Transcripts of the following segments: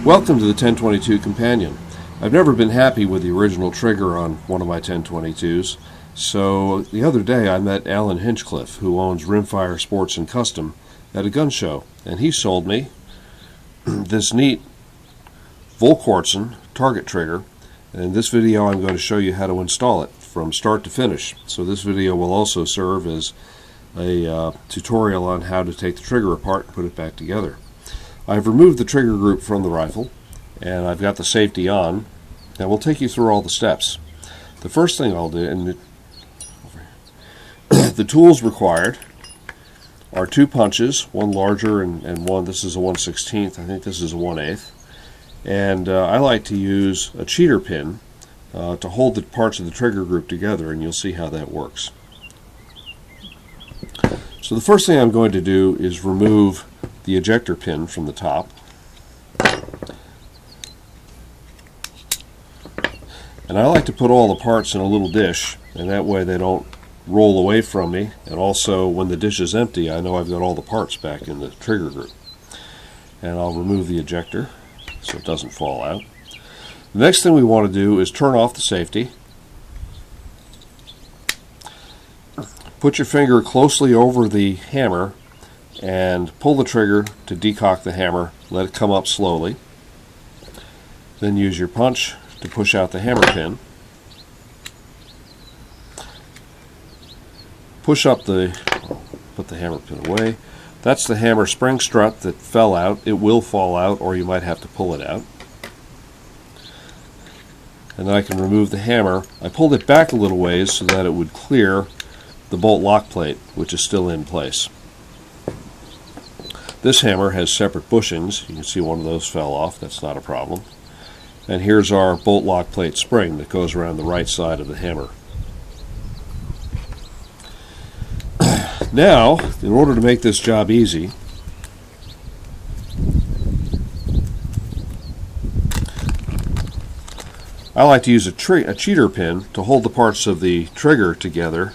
Welcome to the 1022 Companion. I've never been happy with the original trigger on one of my 1022s, so the other day I met Alan Hinchcliffe, who owns Rimfire Sports and Custom, at a gun show, and he sold me this neat Volquartsen target trigger. And in this video I'm going to show you how to install it from start to finish. So this video will also serve as a tutorial on how to take the trigger apart and put it back together. I've removed the trigger group from the rifle, and I've got the safety on, and we'll take you through all the steps. The first thing I'll do, and the tools required are two punches, one larger and one, this is a 1/16, I think this is a 1/8, and I like to use a cheater pin to hold the parts of the trigger group together, and you'll see how that works. So the first thing I'm going to do is remove the ejector pin from the top. And I like to put all the parts in a little dish, and that way they don't roll away from me, and also when the dish is empty I know I've got all the parts back in the trigger group. And I'll remove the ejector so it doesn't fall out. The next thing we want to do is turn off the safety. Put your finger closely over the hammer and pull the trigger to decock the hammer. Let it come up slowly. Then use your punch to push out the hammer pin. Push up put the hammer pin away. That's the hammer spring strut that fell out. It will fall out, or you might have to pull it out. And then I can remove the hammer. I pulled it back a little ways so that it would clear the bolt lock plate, which is still in place. This hammer has separate bushings. You can see one of those fell off. That's not a problem. And here's our bolt lock plate spring that goes around the right side of the hammer. Now, in order to make this job easy, I like to use a cheater pin to hold the parts of the trigger together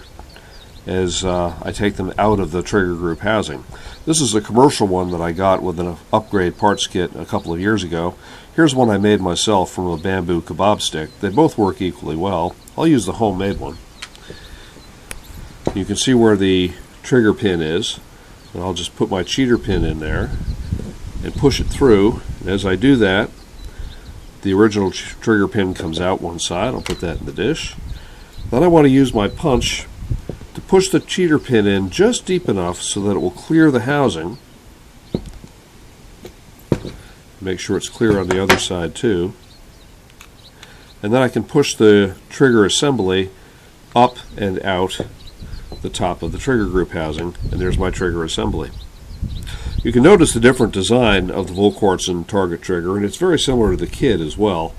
as I take them out of the trigger group housing. This is a commercial one that I got with an upgrade parts kit a couple of years ago. Here's one I made myself from a bamboo kebab stick. They both work equally well. I'll use the homemade one. You can see where the trigger pin is, and I'll just put my cheater pin in there and push it through. And as I do that, the original trigger pin comes out one side. I'll put that in the dish. Then I want to use my punch to push the cheater pin in just deep enough so that it will clear the housing. Make sure it's clear on the other side too. And then I can push the trigger assembly up and out the top of the trigger group housing, and there's my trigger assembly. You can notice the different design of the Volquartsen target trigger, and it's very similar to the kit as well.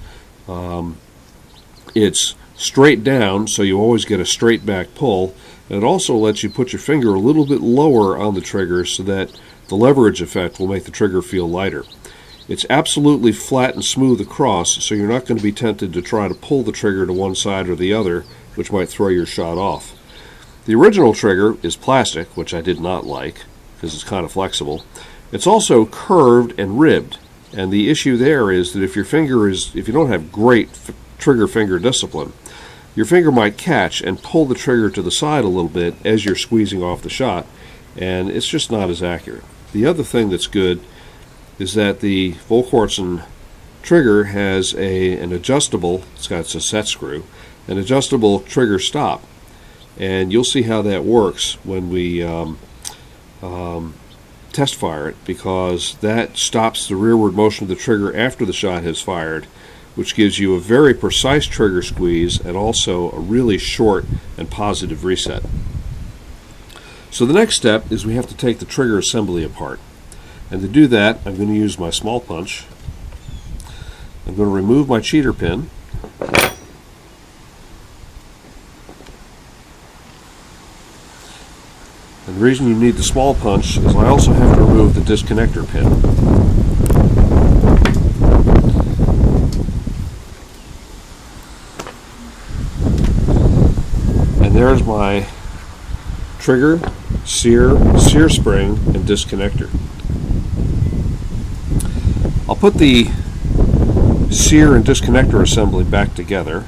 It's straight down, so you always get a straight back pull, and it also lets you put your finger a little bit lower on the trigger so that the leverage effect will make the trigger feel lighter. It's absolutely flat and smooth across, so you're not going to be tempted to try to pull the trigger to one side or the other, which might throw your shot off. The original trigger is plastic, which I did not like because it's kind of flexible. It's also curved and ribbed, and the issue there is that if you don't have great trigger finger discipline, your finger might catch and pull the trigger to the side a little bit as you're squeezing off the shot, and it's just not as accurate. The other thing that's good is that the Volquartsen trigger has an adjustable, it's got a set screw, an adjustable trigger stop, and you'll see how that works when we test fire it, because that stops the rearward motion of the trigger after the shot has fired, which gives you a very precise trigger squeeze and also a really short and positive reset. So the next step is we have to take the trigger assembly apart. And to do that, I'm going to use my small punch. I'm going to remove my cheater pin. And the reason you need the small punch is I also have to remove the disconnector pin. And there's my trigger, sear spring, and disconnector. I'll put the sear and disconnector assembly back together.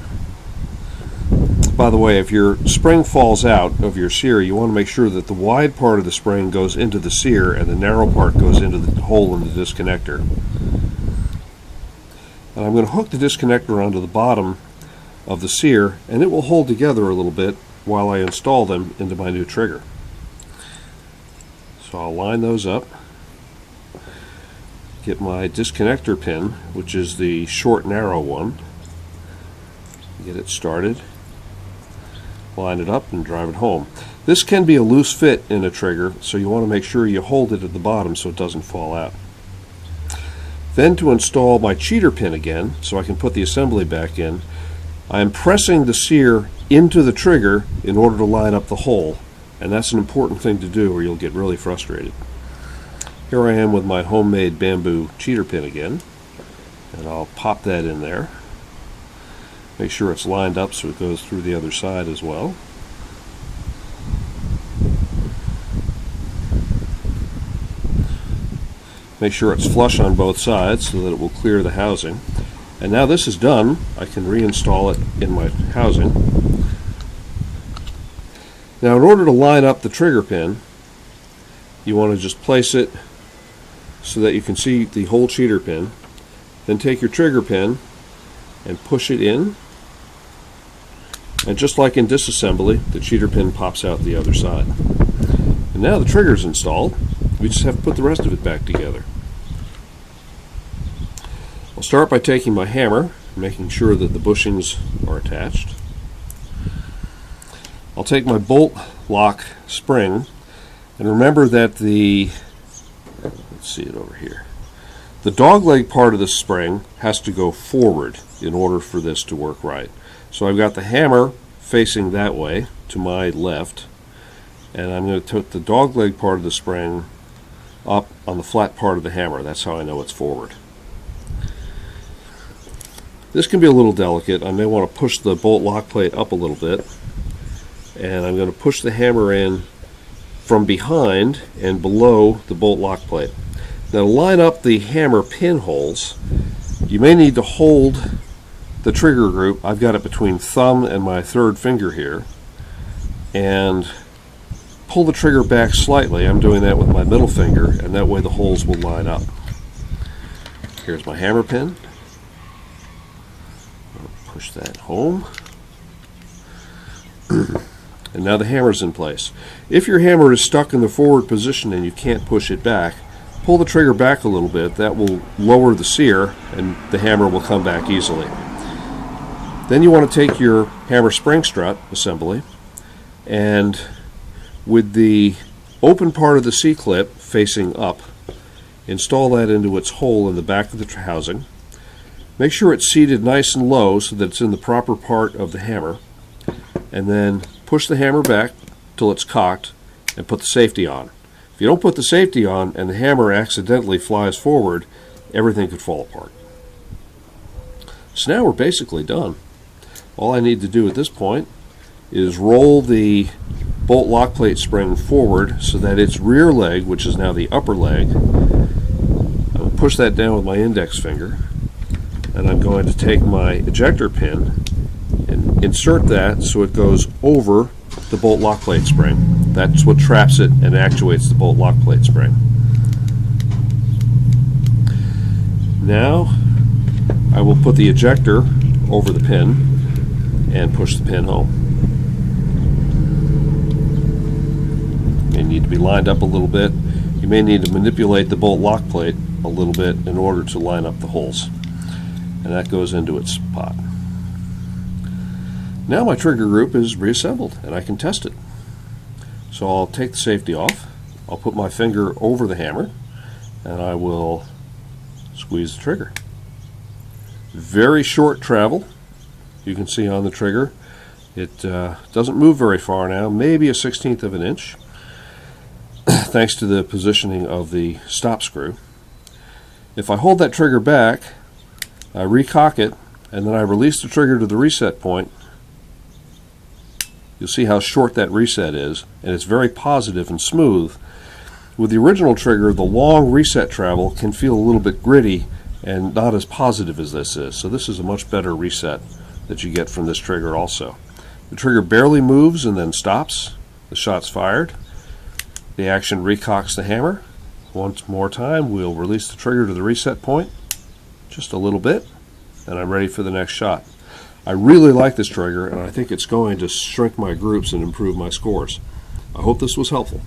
By the way, if your spring falls out of your sear, you want to make sure that the wide part of the spring goes into the sear and the narrow part goes into the hole in the disconnector. And I'm going to hook the disconnector onto the bottom of the sear, and it will hold together a little bit while I install them into my new trigger. So I'll line those up, get my disconnector pin, which is the short narrow one, get it started, line it up and drive it home. This can be a loose fit in a trigger, so you want to make sure you hold it at the bottom so it doesn't fall out. Then to install my cheater pin again, so I can put the assembly back in, I am pressing the sear into the trigger in order to line up the hole, and that's an important thing to do or you'll get really frustrated. Here I am with my homemade bamboo cheater pin again, and I'll pop that in there. Make sure it's lined up so it goes through the other side as well. Make sure it's flush on both sides so that it will clear the housing. And now this is done, I can reinstall it in my housing. Now in order to line up the trigger pin, you want to just place it so that you can see the whole cheater pin. Then take your trigger pin and push it in. And just like in disassembly, the cheater pin pops out the other side. And now the trigger is installed. We just have to put the rest of it back together. I'll start by taking my hammer, making sure that the bushings are attached. I'll take my bolt lock spring, and remember that let's see it over here, the dogleg part of the spring has to go forward in order for this to work right. So I've got the hammer facing that way to my left, and I'm going to put the dogleg part of the spring up on the flat part of the hammer. That's how I know it's forward. This can be a little delicate. I may want to push the bolt lock plate up a little bit, and I'm going to push the hammer in from behind and below the bolt lock plate. Now to line up the hammer pinholes, you may need to hold the trigger group. I've got it between thumb and my third finger here, and pull the trigger back slightly. I'm doing that with my middle finger, and that way the holes will line up. Here's my hammer pin. Push that home. And now the hammer's in place. If your hammer is stuck in the forward position and you can't push it back, pull the trigger back a little bit. That will lower the sear and the hammer will come back easily. Then you want to take your hammer spring strut assembly, and with the open part of the C-clip facing up, install that into its hole in the back of the housing. Make sure it's seated nice and low so that it's in the proper part of the hammer, and then push the hammer back till it's cocked and put the safety on. If you don't put the safety on and the hammer accidentally flies forward, everything could fall apart. So now we're basically done. All I need to do at this point is roll the bolt lock plate spring forward so that its rear leg, which is now the upper leg, I'll push that down with my index finger, and I'm going to take my ejector pin and insert that so it goes over the bolt lock plate spring. That's what traps it and actuates the bolt lock plate spring. Now I will put the ejector over the pin and push the pin home. May need to be lined up a little bit. You may need to manipulate the bolt lock plate a little bit in order to line up the holes. And that goes into its spot. Now my trigger group is reassembled and I can test it. So I'll take the safety off, I'll put my finger over the hammer, and I will squeeze the trigger. Very short travel. You can see on the trigger it doesn't move very far now, maybe a 1/16 of an inch, thanks to the positioning of the stop screw. If I hold that trigger back, I recock it, and then I release the trigger to the reset point, you'll see how short that reset is, and it's very positive and smooth. With the original trigger, the long reset travel can feel a little bit gritty and not as positive as this is. So this is a much better reset that you get from this trigger also. The trigger barely moves and then stops. The shot's fired. The action recocks the hammer. Once more time, we'll release the trigger to the reset point, just a little bit, and I'm ready for the next shot. I really like this trigger, and I think it's going to shrink my groups and improve my scores. I hope this was helpful.